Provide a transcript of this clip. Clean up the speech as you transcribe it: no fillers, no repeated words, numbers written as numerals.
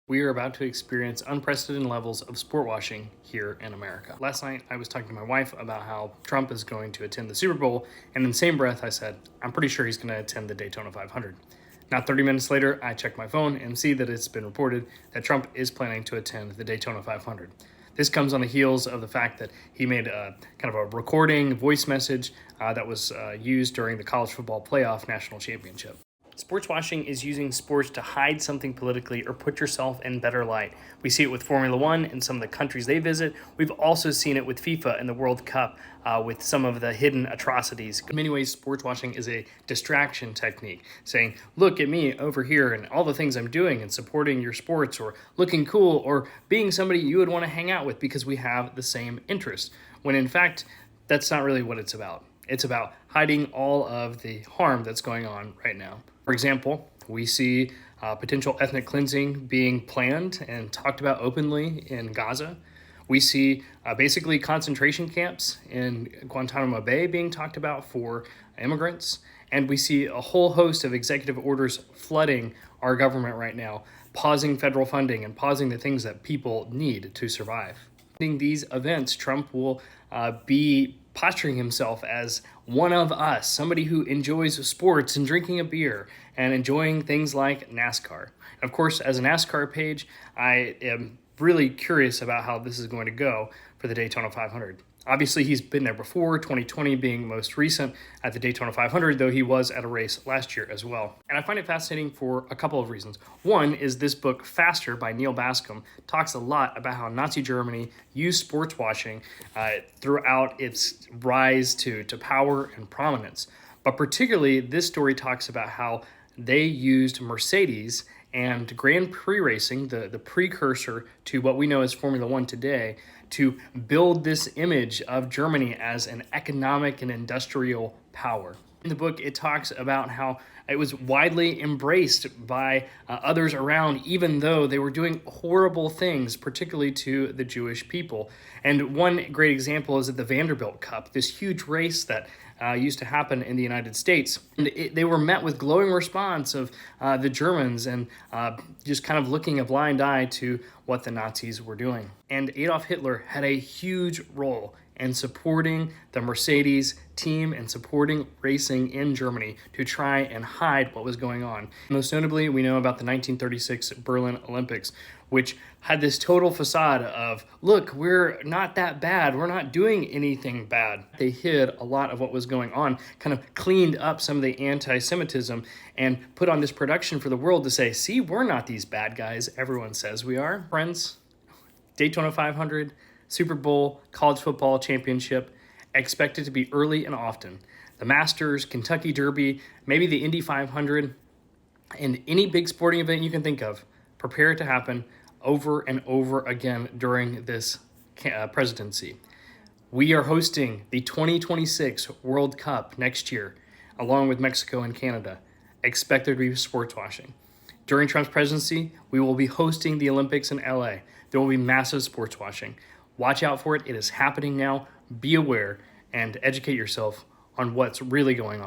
We are about to experience unprecedented levels of sport washing here in America. Last night, I was talking to my wife about how Trump is going to attend the Super Bowl, and in the same breath, I said, I'm pretty sure he's going to attend the Daytona 500. Not 30 minutes later, I check my phone and see that it's been reported that Trump is planning to attend the Daytona 500. This comes on the heels of the fact that he made a kind of a recording voice message that was used during the college football playoff national championship. Sports washing is using sports to hide something politically or put yourself in better light. We see it with Formula One in some of the countries they visit. We've also seen it with FIFA and the World Cup with some of the hidden atrocities. In many ways, sports washing is a distraction technique, saying, look at me over here and all the things I'm doing and supporting your sports, or looking cool, or being somebody you would want to hang out with because we have the same interests. When in fact, that's not really what it's about. It's about hiding all of the harm that's going on right now. For example, we see potential ethnic cleansing being planned and talked about openly in Gaza. We see basically concentration camps in Guantanamo Bay being talked about for immigrants. And we see a whole host of executive orders flooding our government right now, pausing federal funding and pausing the things that people need to survive. In these events, Trump will be posturing himself as one of us, somebody who enjoys sports and drinking a beer and enjoying things like NASCAR. And of course, as a NASCAR page, I am really curious about how this is going to go for the Daytona 500. Obviously, he's been there before, 2020 being most recent at the Daytona 500, though he was at a race last year as well. And I find it fascinating for a couple of reasons. One is this book, Faster, by Neil Bascom, talks a lot about how Nazi Germany used sports washing throughout its rise to power and prominence. But particularly, this story talks about how they used Mercedes and Grand Prix racing, the precursor to what we know as Formula One today, to build this image of Germany as an economic and industrial power. In the book, it talks about how it was widely embraced by others around, even though they were doing horrible things, particularly to the Jewish people. And one great example is at the Vanderbilt Cup, this huge race that used to happen in the United States. And they were met with glowing response of the Germans and just kind of looking a blind eye to what the Nazis were doing. And Adolf Hitler had a huge role in supporting the Mercedes team and supporting racing in Germany to try and hide what was going on. Most notably, we know about the 1936 Berlin Olympics, which had this total facade of, look, we're not that bad, we're not doing anything bad. They hid a lot of what was going on, kind of cleaned up some of the anti-Semitism and put on this production for the world to say, see, we're not these bad guys everyone says we are. Friends, Daytona 500, Super Bowl, college football championship, expected to be early and often. The Masters, Kentucky Derby, maybe the Indy 500, and any big sporting event you can think of, prepare it to happen over and over again during this presidency. We are hosting the 2026 World Cup next year, along with Mexico and Canada. Expect there to be sports washing. During Trump's presidency, we will be hosting the Olympics in LA. There will be massive sports washing. Watch out for it. It is happening now. Be aware and educate yourself on what's really going on.